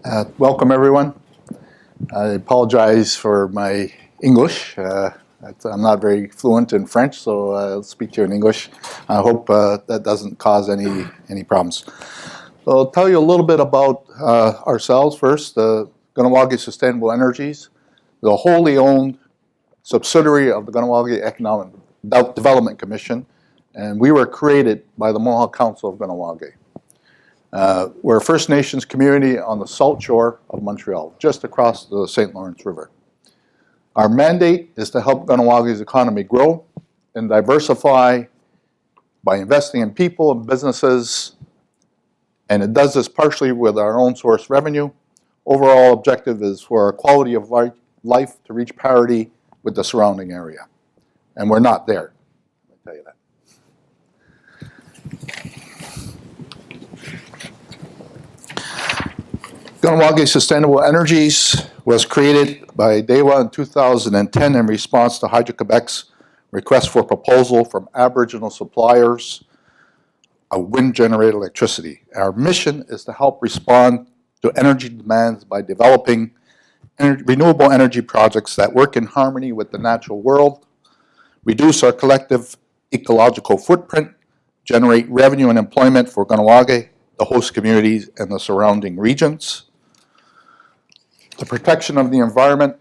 Welcome, everyone. I apologize for my English. I'm not very fluent in French, so I'll speak to you in English. I hope that doesn't cause any problems. So I'll tell you a little bit about ourselves first. Kahnawake Sustainable Energies, the wholly owned subsidiary of the Kahnawake Economic Development Commission, and we were created by the Mohawk Council of Kahnawake. We're a First Nations community on the South Shore of Montreal, just across the St. Lawrence River. Our mandate is to help Kahnawake economy grow and diversify by investing in people and businesses, and it does this partially with our own source revenue. Overall objective is for our quality of life to reach parity with the surrounding area, and we're not there, I'll tell you that. Kahnawake Sustainable Energies was created by DEWA in 2010 in response to Hydro-Quebec's request for proposal from Aboriginal suppliers of wind-generated electricity. Our mission is to help respond to energy demands by developing renewable energy projects that work in harmony with the natural world, reduce our collective ecological footprint, generate revenue and employment for Kahnawake, the host communities, and the surrounding regions. The protection of the environment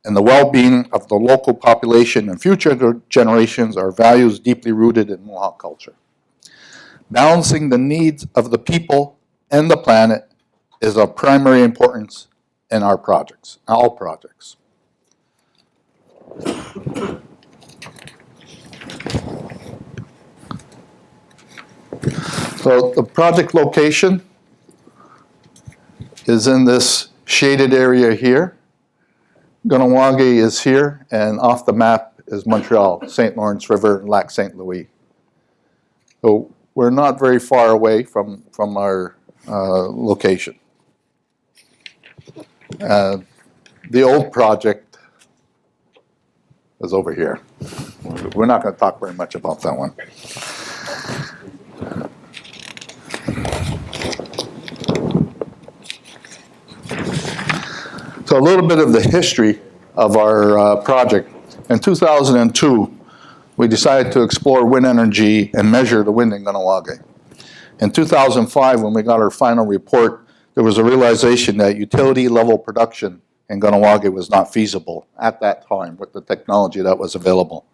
and the well-being of the local population and future generations are values deeply rooted in Mohawk culture. Balancing the needs of the people and the planet is of primary importance in our projects, all projects. So the project location is in this shaded area here. Kahnawake is here, and off the map is Montreal, St. Lawrence River, and Lac St. Louis. So we're not very far away from our location. The old project is over here. We're not going to talk very much about that one. So a little bit of the history of our project. In 2002, we decided to explore wind energy and measure the wind in Kahnawake. In 2005, when we got our final report, there was a realization that utility level production in Kahnawake was not feasible at that time with the technology that was available.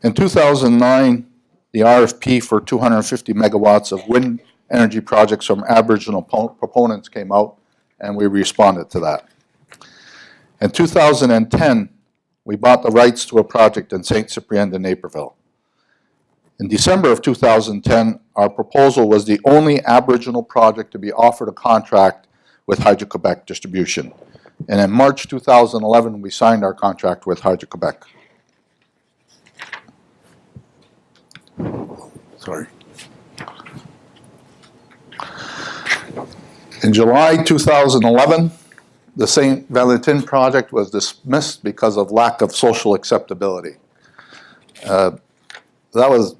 In 2009, the RFP for 250 megawatts of wind energy projects from Aboriginal proponents came out, and we responded to that. In 2010, we bought the rights to a project in St. Cyprien de Naperville. In December of 2010, our proposal was the only Aboriginal project to be offered a contract with Hydro-Quebec Distribution. And in March 2011, we signed our contract with Hydro-Quebec. Sorry. In July 2011, the St. Valentin project was dismissed because of lack of social acceptability. I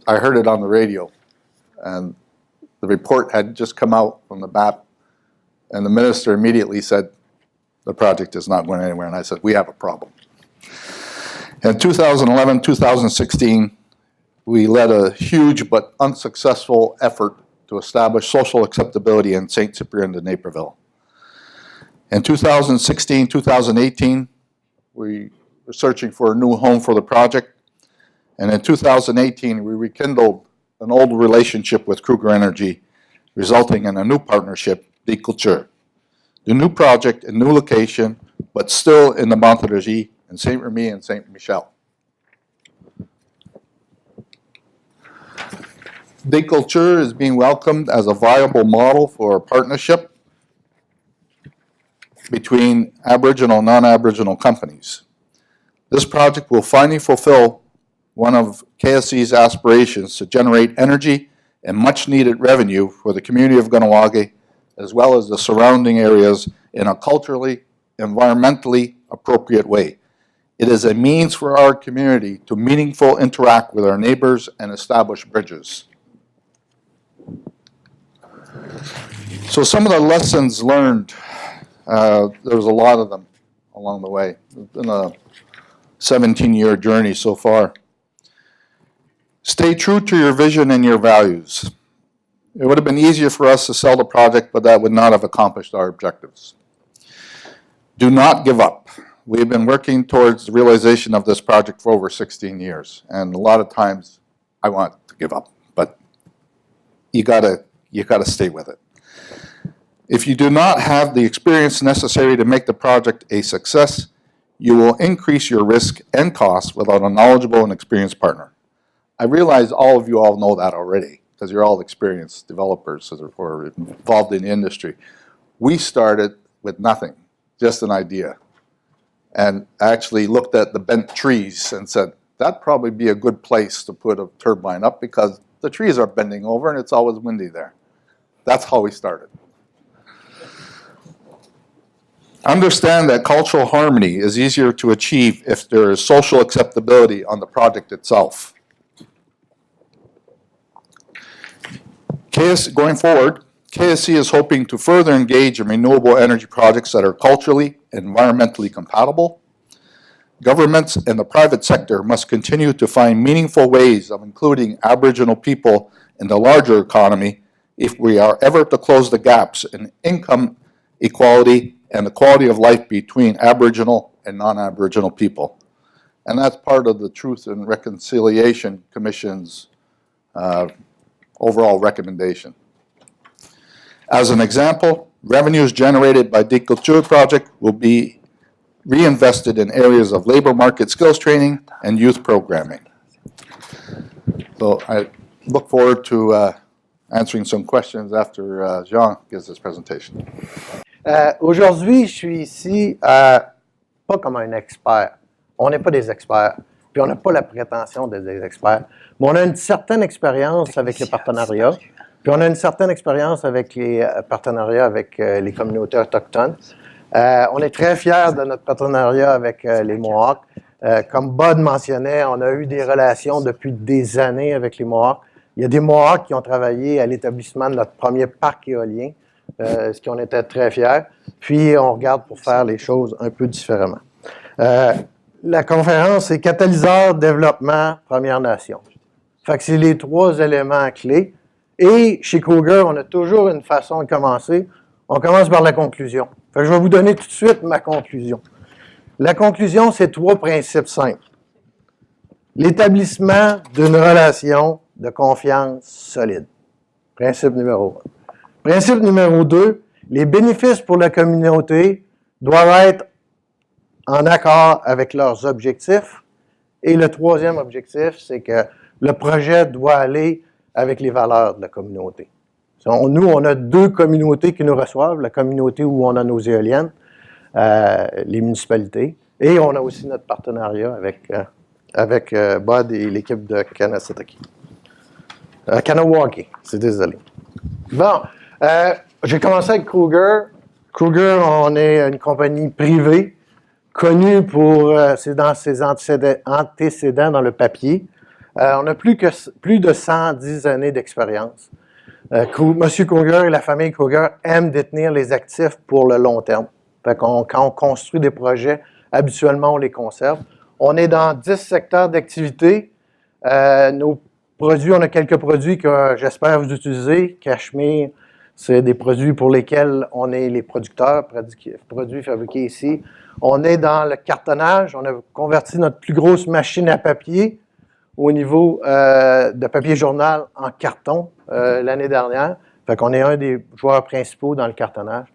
heard it on the radio, and the report had just come out from the BAP, and the minister immediately said, the project is not going anywhere, and I said, we have a problem. In 2011, 2016, we led a huge but unsuccessful effort to establish social acceptability in St. Cyprien de Naperville. In 2016, 2018, we were searching for a new home for the project. And in 2018, we rekindled an old relationship with Kruger Energy, resulting in a new partnership, Deculture. The new project and new location, but still in the Montérégie in Saint Remy and Saint Michel. Deculture is being welcomed as a viable model for a partnership between Aboriginal and non-Aboriginal companies. This project will finally fulfill one of KSC's aspirations to generate energy and much-needed revenue for the community of Kahnawake, as well as the surrounding areas, in a culturally, environmentally appropriate way. It is a means for our community to meaningfully interact with our neighbors and establish bridges. So some of the lessons learned, there was a lot of them along the way. It's been a 17-year journey so far. Stay true to your vision and your values. It would have been easier for us to sell the project, but that would not have accomplished our objectives. Do not give up. We have been working towards the realization of this project for over 16 years, and a lot of times I want to give up, but you gotta stay with it. If you do not have the experience necessary to make the project a success, you will increase your risk and costs without a knowledgeable and experienced partner. I realize all of you all know that already, because you're all experienced developers or involved in the industry. We started with nothing, just an idea, and actually looked at the bent trees and said, that'd probably be a good place to put a turbine up because the trees are bending over and it's always windy there. That's how we started. Understand that cultural harmony is easier to achieve if there is social acceptability on the project itself. Going forward, KSC is hoping to further engage in renewable energy projects that are culturally and environmentally compatible. Governments and the private sector must continue to find meaningful ways of including Aboriginal people in the larger economy if we are ever to close the gaps in income equality and the quality of life between Aboriginal and non-Aboriginal people. And that's part of the Truth and Reconciliation Commission's overall recommendation. As an example, revenues generated by the Culture Project will be reinvested in areas of labor market skills training and youth programming. So I look forward to answering some questions after Jean gives his presentation. Aujourd'hui, je suis ici pas comme un expert. On n'est pas des experts, puis on n'a pas la prétention d'être des experts, mais on a une certaine expérience avec les partenariats, puis on a une certaine expérience avec les partenariats avec les communautés autochtones. On est très fiers de notre partenariat avec les Mohawks. Comme Bud mentionnait, on a eu des relations depuis des années avec les Mohawks. Il y a des Mohawks qui ont travaillé à l'établissement de notre premier parc éolien, ce qui on était très fiers. Puis, on regarde pour faire les choses un peu différemment. La conférence, c'est Catalyseur, Développement, Première Nation. Fait que c'est les trois éléments clés. Et chez Kruger, on a toujours une façon de commencer. On commence par la conclusion. Fait que je vais vous donner tout de suite ma conclusion. La conclusion, c'est trois principes simples. L'établissement d'une relation de confiance solide. Principe numéro 1. Principe numéro 2, les bénéfices pour la communauté doivent être en accord avec leurs objectifs. Et le troisième objectif, c'est que le projet doit aller avec les valeurs de la communauté. Nous, on a deux communautés qui nous reçoivent, la communauté où on a nos éoliennes, les municipalités, et on a aussi notre partenariat avec Bud et l'équipe de Kanawake, c'est désolé. Bon, j'ai commencé avec Kruger. Kruger, on est une compagnie privée, connue pour ses antécédents dans le papier. On a plus de 110 années d'expérience. Monsieur Kruger et la famille Kruger aiment détenir les actifs pour le long terme. Fait quand on construit des projets, habituellement, on les conserve. On est dans 10 secteurs d'activité. Nos produits, on a quelques produits que j'espère vous utiliser. Cachemire, c'est des produits pour lesquels on est les producteurs, produits fabriqués ici. On est dans le cartonnage. On a converti notre plus grosse machine à papier au niveau de papier journal en carton l'année dernière. Fait qu'on est un des joueurs principaux dans le cartonnage.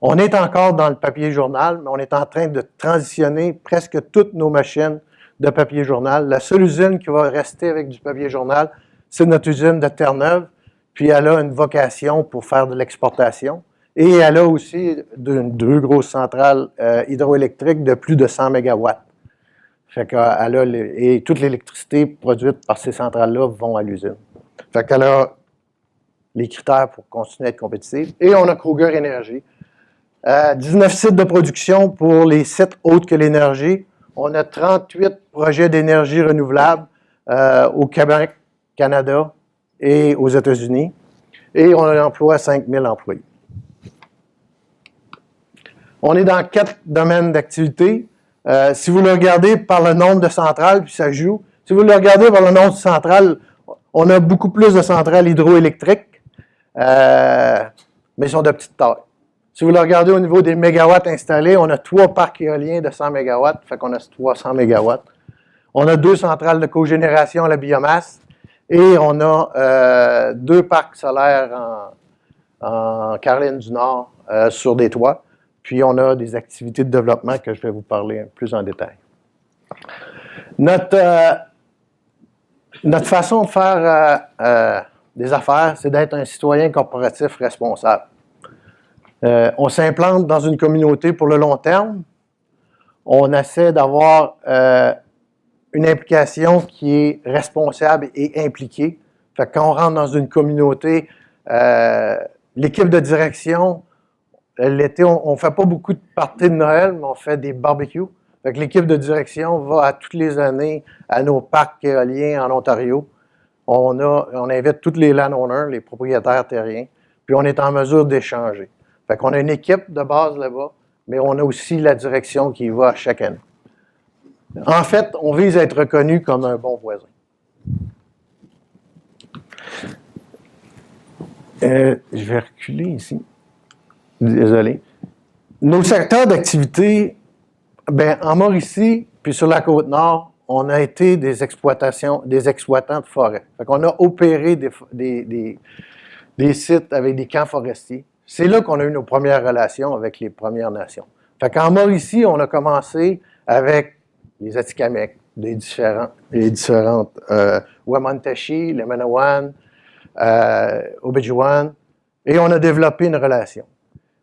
On est encore dans le papier journal, mais on est en train de transitionner presque toutes nos machines de papier journal. La seule usine qui va rester avec du papier journal, c'est notre usine de Terre-Neuve. Puis elle a une vocation pour faire de l'exportation. Et elle a aussi deux grosses centrales hydroélectriques de plus de 100 MW. Fait qu'elle a et toute l'électricité produite par ces centrales-là vont à l'usine. Fait qu'elle a les critères pour continuer à être compétitive. Et on a Kruger Énergie. 19 sites de production pour les sites autres que l'énergie. On a 38 projets d'énergie renouvelable au Québec, Canada et aux États-Unis. Et on emploie 5000 employés. On est dans 4 domaines d'activité. Si vous le regardez par le nombre de centrales, puis ça joue. Si vous le regardez par le nombre de centrales, on a beaucoup plus de centrales hydroélectriques, mais ils sont de petite taille. Si vous le regardez au niveau des mégawatts installés, on a 3 parcs éoliens de 100 mégawatts, fait qu'on a 300 mégawatts. On a 2 centrales de cogénération à la biomasse et on a 2 parcs solaires en Caroline du Nord sur des toits. Puis on a des activités de développement que je vais vous parler plus en détail. Notre façon de faire des affaires, c'est d'être un citoyen corporatif responsable. On s'implante dans une communauté pour le long terme. On essaie d'avoir une implication qui est responsable et impliquée. Fait que quand on rentre dans une communauté, l'équipe de direction, l'été, on ne fait pas beaucoup de parties de Noël, mais on fait des barbecues. Fait que l'équipe de direction va à toutes les années à nos parcs éoliens en Ontario. On invite tous les landowners, les propriétaires terriens, puis on est en mesure d'échanger. Fait qu'on a une équipe de base là-bas, mais on a aussi la direction qui y va chaque année. En fait, on vise à être reconnu comme un bon voisin. Je vais reculer ici. Désolé. Nos secteurs d'activité, en Mauricie, puis sur la Côte-Nord, on a été des exploitants de forêt. Fait qu'on a opéré des sites avec des camps forestiers. C'est là qu'on a eu nos premières relations avec les Premières Nations. Fait qu'en Mauricie, on a commencé avec les Atikamekw, les différentes Wamantashi, les Manawan, Obidjouan, et on a développé une relation.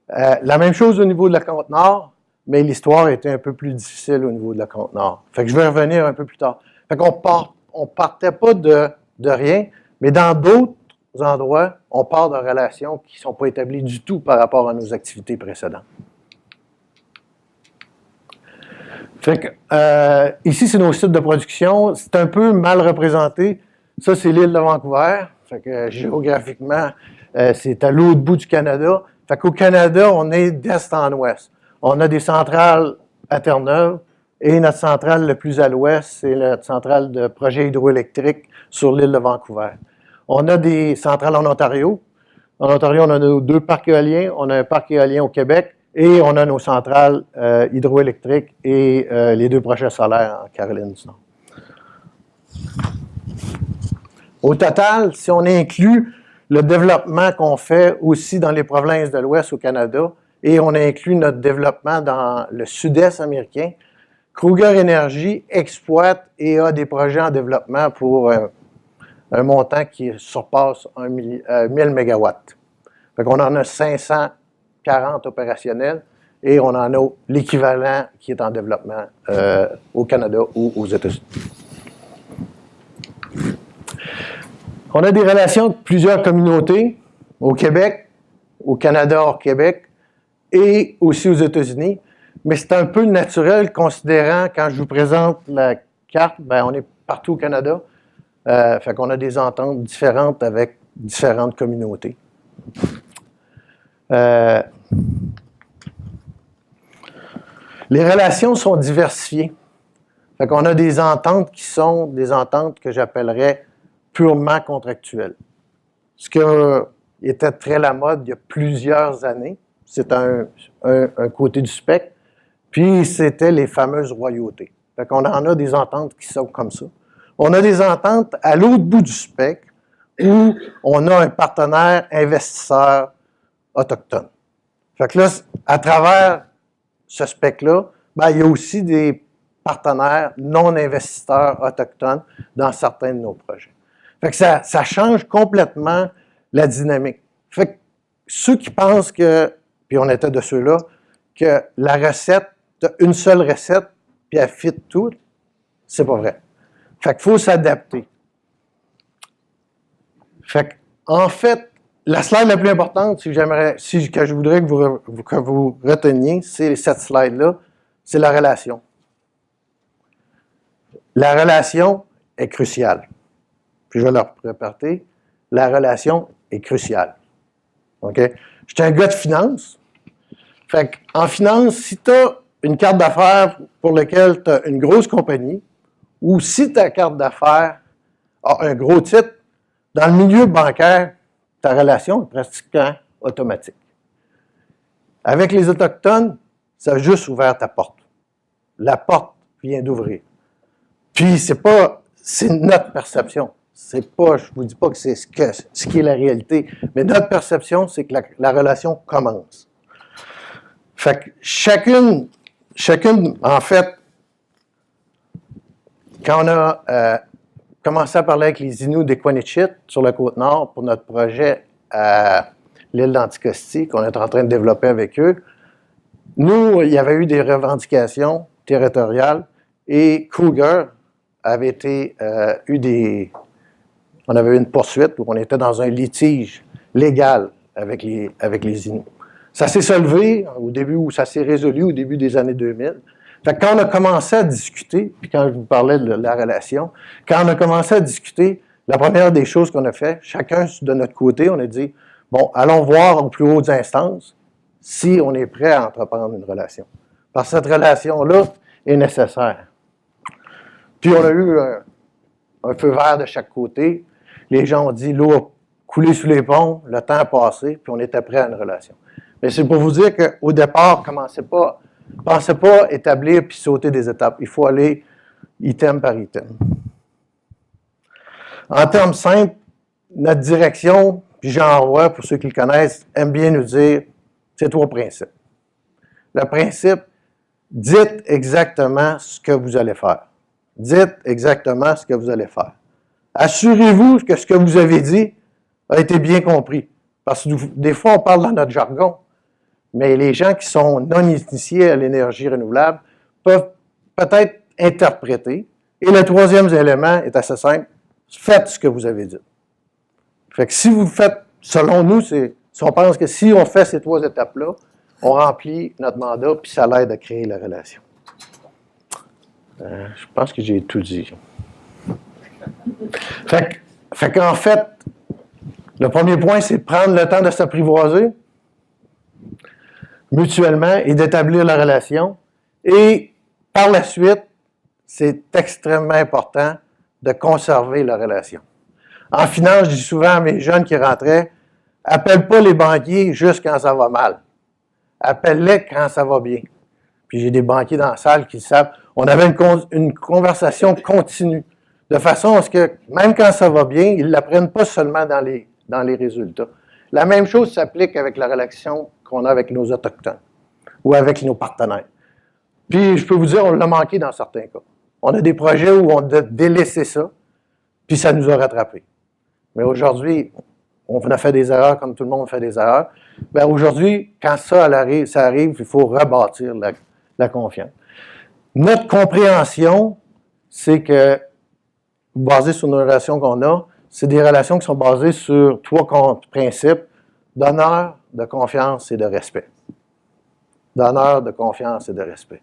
La même chose au niveau de la Côte-Nord, mais l'histoire était un peu plus difficile au niveau de la Côte-Nord. Fait que je vais revenir un peu plus tard. Fait qu'on partait pas de rien, mais dans d'autres endroits, on part de relations qui ne sont pas établies du tout par rapport à nos activités précédentes. Fait que, ici, c'est nos sites de production. C'est un peu mal représenté. Ça, c'est l'île de Vancouver. Fait que, géographiquement, c'est à l'autre bout du Canada. Fait qu'au Canada, on est d'est en ouest. On a des centrales à Terre-Neuve et notre centrale le plus à l'ouest, c'est notre centrale de projet hydroélectrique sur l'île de Vancouver. On a des centrales en Ontario. En Ontario, on a nos 2 parcs éoliens. On a un parc éolien au Québec et on a nos centrales hydroélectriques et les 2 projets solaires en Caroline du Nord. Au total, si on inclut le développement qu'on fait aussi dans les provinces de l'Ouest au Canada et on inclut notre développement dans le sud-est américain, Kruger Energy exploite et a des projets en développement pour un montant qui surpasse 1000 MW. Fait qu'on en a 540 opérationnels et on en a l'équivalent qui est en développement au Canada ou aux États-Unis. On a des relations avec plusieurs communautés au Québec, au Canada hors Québec et aussi aux États-Unis. Mais c'est un peu naturel considérant, quand je vous présente la carte, on est partout au Canada. Fait qu'on a des ententes différentes avec différentes communautés. Les relations sont diversifiées. Fait qu'on a des ententes qui sont des ententes que j'appellerais purement contractuelles. Ce qui était très la mode il y a plusieurs années, c'est un côté du spectre, puis c'était les fameuses royautés. Fait qu'on en a des ententes qui sont comme ça. On a des ententes à l'autre bout du spectre où on a un partenaire investisseur autochtone. Fait que là, à travers ce spectre-là, il y a aussi des partenaires non-investisseurs autochtones dans certains de nos projets. Fait que ça change complètement la dynamique. Fait que ceux qui pensent que, puis on était de ceux-là, que la recette, une seule recette, puis elle fit tout, c'est pas vrai. Fait qu'il faut s'adapter. Fait que, en fait, la slide la plus importante, que je voudrais que vous reteniez, c'est cette slide-là, c'est la relation. La relation est cruciale. Puis je vais leur répéter, la relation est cruciale. OK? J'étais un gars de finance. Fait qu'en finance, si tu as une carte d'affaires pour laquelle tu as une grosse compagnie, ou si ta carte d'affaires a un gros titre, dans le milieu bancaire, ta relation est pratiquement automatique. Avec les Autochtones, ça a juste ouvert ta porte. La porte vient d'ouvrir. Puis, c'est notre perception. C'est pas, je vous dis pas que c'est ce qui est la réalité, mais notre perception, c'est que la relation commence. Fait que chacune, en fait, quand on a commencé à parler avec les Inuits d'Equanichit sur la Côte-Nord pour notre projet à l'île d'Anticosti qu'on est en train de développer avec eux, nous, il y avait eu des revendications territoriales et Kruger avait été on avait eu une poursuite où on était dans un litige légal avec les Inuits. Ça s'est solvé au début, ou ça s'est résolu au début des années 2000. Fait que quand on a commencé à discuter, puis quand je vous parlais de la relation, quand on a commencé à discuter, la première des choses qu'on a fait, chacun de notre côté, on a dit, bon, allons voir aux plus hautes instances si on est prêt à entreprendre une relation. Parce que cette relation-là est nécessaire. Puis on a eu un feu vert de chaque côté. Les gens ont dit, l'eau a coulé sous les ponts, le temps a passé, puis on était prêt à une relation. Mais c'est pour vous dire qu'au départ, pensez pas établir puis sauter des étapes. Il faut aller item par item. En termes simples, notre direction, puis Jean Roy, pour ceux qui le connaissent, aime bien nous dire, c'est 3 principes. Le principe, dites exactement ce que vous allez faire. Dites exactement ce que vous allez faire. Assurez-vous que ce que vous avez dit a été bien compris. Parce que des fois, on parle dans notre jargon, mais les gens qui sont non initiés à l'énergie renouvelable peuvent peut-être interpréter. Et le 3e élément est assez simple. Faites ce que vous avez dit. Fait que si vous faites, selon nous, si on pense que si on fait ces 3 étapes-là, on remplit notre mandat, puis ça l'aide à créer la relation. Je pense que j'ai tout dit. Fait qu'en fait, le premier point, c'est de prendre le temps de s'apprivoiser mutuellement et d'établir la relation. Et par la suite, c'est extrêmement important de conserver la relation. En finance, je dis souvent à mes jeunes qui rentraient, appelle pas les banquiers juste quand ça va mal. Appelle-les quand ça va bien. Puis j'ai des banquiers dans la salle qui le savent. On avait une conversation continue, de façon à ce que, même quand ça va bien, ils ne l'apprennent pas seulement dans les résultats. La même chose s'applique avec la relation qu'on a avec nos Autochtones ou avec nos partenaires. Puis, je peux vous dire, on l'a manqué dans certains cas. On a des projets où on a délaissé ça, puis ça nous a rattrapés. Mais aujourd'hui, on a fait des erreurs comme tout le monde fait des erreurs. Bien, aujourd'hui, quand ça arrive, il faut rebâtir la confiance. Notre compréhension, c'est que, basé sur nos relations qu'on a, c'est des relations qui sont basées sur 3 principes d'honneur, de confiance et de respect. D'honneur, de confiance et de respect.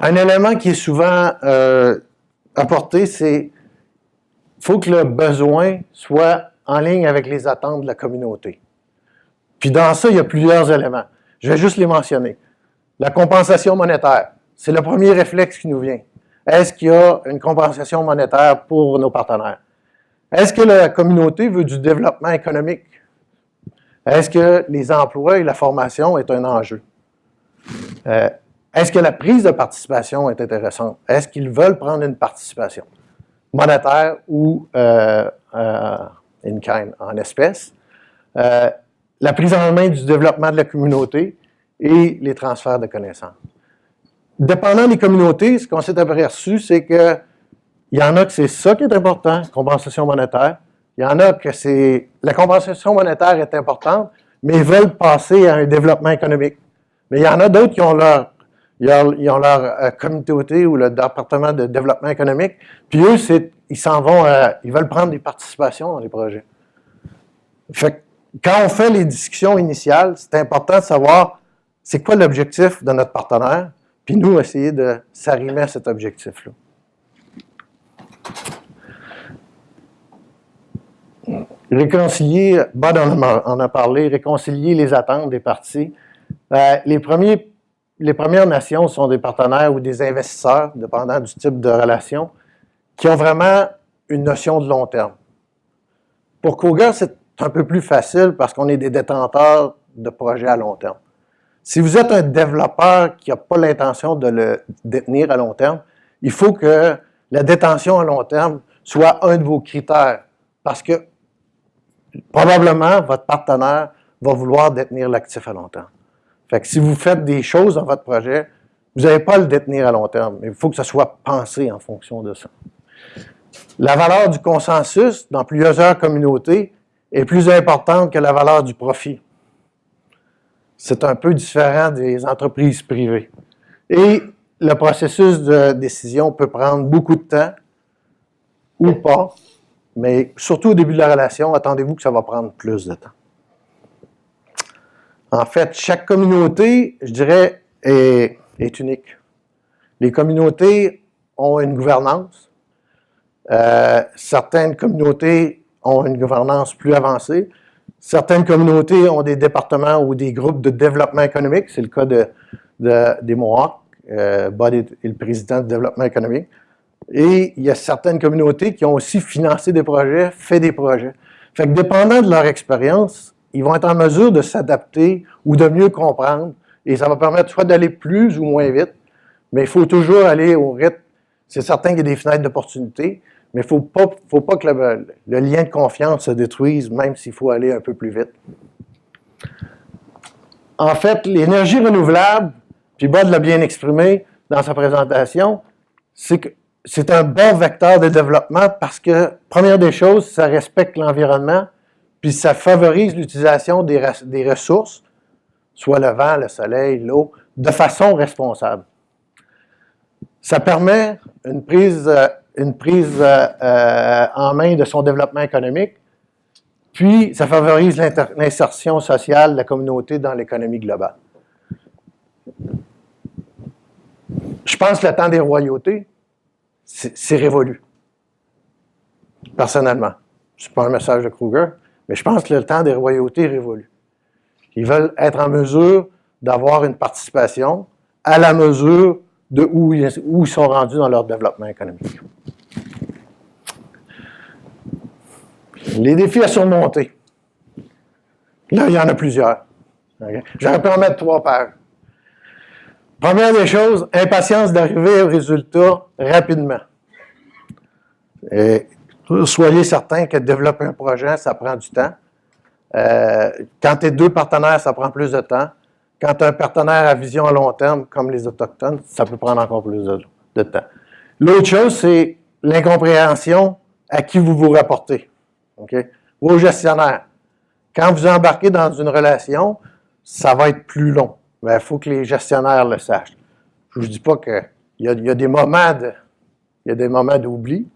Un élément qui est souvent apporté, c'est qu'il faut que le besoin soit en ligne avec les attentes de la communauté. Puis dans ça, il y a plusieurs éléments. Je vais juste les mentionner. La compensation monétaire, c'est le premier réflexe qui nous vient. Est-ce qu'il y a une compensation monétaire pour nos partenaires? Est-ce que la communauté veut du développement économique? Est-ce que les emplois et la formation est un enjeu? Est-ce que la prise de participation est intéressante? Est-ce qu'ils veulent prendre une participation monétaire ou in kind, en espèces? La prise en main du développement de la communauté et les transferts de connaissances. Dépendant des communautés, ce qu'on s'est aperçu, c'est qu'il y en a que c'est ça qui est important, compensation monétaire. Il y en a que la compensation monétaire est importante, mais ils veulent passer à un développement économique. Mais il y en a d'autres qui ont leur communauté ou le département de développement économique, puis eux, ils s'en vont, ils veulent prendre des participations dans les projets. Fait que quand on fait les discussions initiales, c'est important de savoir c'est quoi l'objectif de notre partenaire, puis nous, essayer de s'arrimer à cet objectif-là. réconcilier, Bud en a parlé, réconcilier les attentes des parties. Les Premières Nations sont des partenaires ou des investisseurs, dépendant du type de relation, qui ont vraiment une notion de long terme. Pour Kruger, c'est un peu plus facile parce qu'on est des détenteurs de projets à long terme. Si vous êtes un développeur qui n'a pas l'intention de le détenir à long terme, il faut que la détention à long terme soit un de vos critères parce que probablement votre partenaire va vouloir détenir l'actif à long terme. Fait que si vous faites des choses dans votre projet, vous n'allez pas le détenir à long terme, mais il faut que ça soit pensé en fonction de ça. La valeur du consensus dans plusieurs communautés est plus importante que la valeur du profit. C'est un peu différent des entreprises privées. Et le processus de décision peut prendre beaucoup de temps ou pas, mais surtout au début de la relation, attendez-vous que ça va prendre plus de temps. En fait, chaque communauté, je dirais, est unique. Les communautés ont une gouvernance. Certaines communautés ont une gouvernance plus avancée. Certaines communautés ont des départements ou des groupes de développement économique. C'est le cas des Mohawks. Bud est le président du développement économique. Et il y a certaines communautés qui ont aussi financé des projets, fait des projets. Fait que dépendant de leur expérience, ils vont être en mesure de s'adapter ou de mieux comprendre. Et ça va permettre soit d'aller plus ou moins vite, mais il faut toujours aller au rythme. C'est certain qu'il y a des fenêtres d'opportunité, mais il ne faut pas que le lien de confiance se détruise, même s'il faut aller un peu plus vite. En fait, l'énergie renouvelable, puis Bud l'a bien exprimé dans sa présentation, c'est que c'est un bon vecteur de développement parce que, première des choses, ça respecte l'environnement, puis ça favorise l'utilisation des ressources, soit le vent, le soleil, l'eau, de façon responsable. Ça permet une prise en main de son développement économique, puis ça favorise l'insertion sociale de la communauté dans l'économie globale. Je pense que le temps des royautés, c'est révolu. Personnellement. Ce n'est pas un message de Kruger, mais je pense que le temps des royautés est révolu. Ils veulent être en mesure d'avoir une participation à la mesure de où ils sont rendus dans leur développement économique. Les défis à surmonter. Là, il y en a plusieurs. Okay? J'aurais pu en mettre 3 pages. Première des choses, impatience d'arriver au résultat rapidement. Et soyez certains que développer un projet, ça prend du temps. Quand tu es 2 partenaires, ça prend plus de temps. Quand tu as un partenaire à vision à long terme, comme les Autochtones, ça peut prendre encore plus de temps. L'autre chose, c'est l'incompréhension à qui vous vous rapportez. Okay? Vos gestionnaires. Quand vous embarquez dans une relation, ça va être plus long. Il faut que les gestionnaires le sachent. Je ne vous dis pas qu'il y a des moments d'oubli,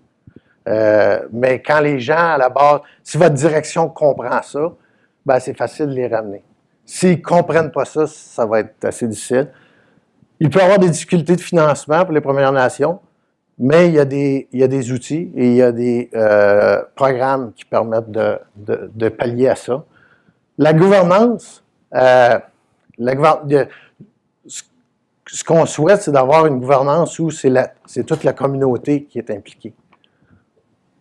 mais quand les gens à la base, si votre direction comprend ça, ben c'est facile de les ramener. S'ils ne comprennent pas ça, ça va être assez difficile. Il peut y avoir des difficultés de financement pour les Premières Nations, mais il y a des outils et il y a des programmes qui permettent de pallier à ça. La gouvernance, ce qu'on souhaite, c'est d'avoir une gouvernance où c'est toute la communauté qui est impliquée.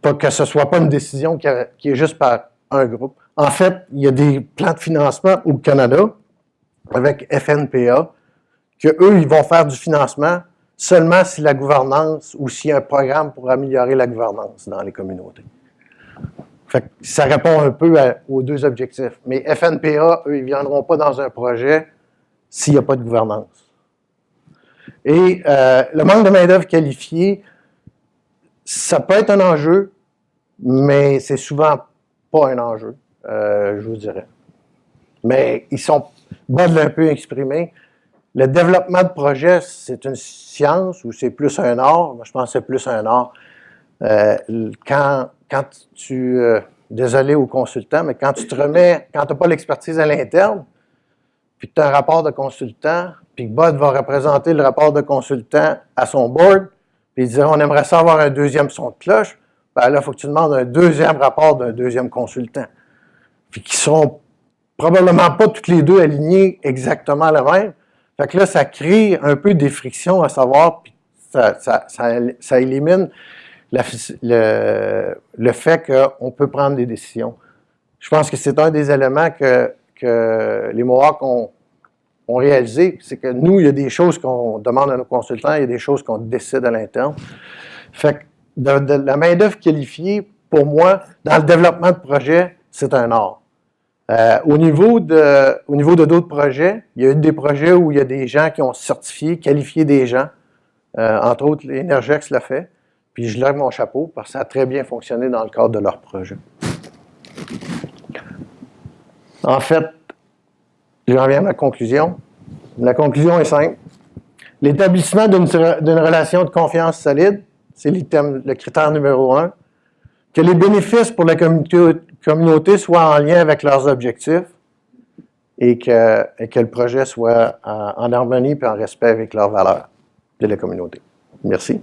Pas que ce ne soit pas une décision qui est juste par un groupe. En fait, il y a des plans de financement au Canada avec FNPA qu'eux, ils vont faire du financement seulement si la gouvernance ou s'il y a un programme pour améliorer la gouvernance dans les communautés. Fait que ça répond un peu aux 2 objectifs. Mais FNPA, eux, ils ne viendront pas dans un projet s'il n'y a pas de gouvernance. Et le manque de main-d'œuvre qualifiée, ça peut être un enjeu, mais c'est souvent pas un enjeu, je vous dirais. Mais ils sont Bud l'a un peu exprimé. Le développement de projet, c'est une science ou c'est plus un art? Moi, je pense que c'est plus un art. Désolé aux consultants, mais quand tu te remets, quand tu n'as pas l'expertise à l'interne, puis que tu as un rapport de consultant, puis que Bud va représenter le rapport de consultant à son board, puis il dirait on aimerait ça avoir un 2e son de cloche, ben là, il faut que tu demandes un deuxième rapport d'un deuxième consultant. Puis qui seront probablement pas toutes les deux alignés exactement le même. Fait que là, ça crée un peu des frictions à savoir, puis ça élimine le fait qu'on peut prendre des décisions. Je pense que c'est un des éléments que les Mohawks ont réalisé, c'est que nous, il y a des choses qu'on demande à nos consultants, il y a des choses qu'on décide à l'interne. Fait que de la main-d'œuvre qualifiée, pour moi, dans le développement de projet, c'est un art. Au niveau de d'autres projets, il y a eu des projets où il y a des gens qui ont certifié, qualifié des gens. Entre autres, Energex l'a fait. Puis je lève mon chapeau parce que ça a très bien fonctionné dans le cadre de leur projet. En fait, je reviens à ma conclusion. La conclusion est simple. L'établissement d'une relation de confiance solide, c'est le critère numéro 1. Que les bénéfices pour la communauté soient en lien avec leurs objectifs et que le projet soit en harmonie et en respect avec leurs valeurs de la communauté. Merci.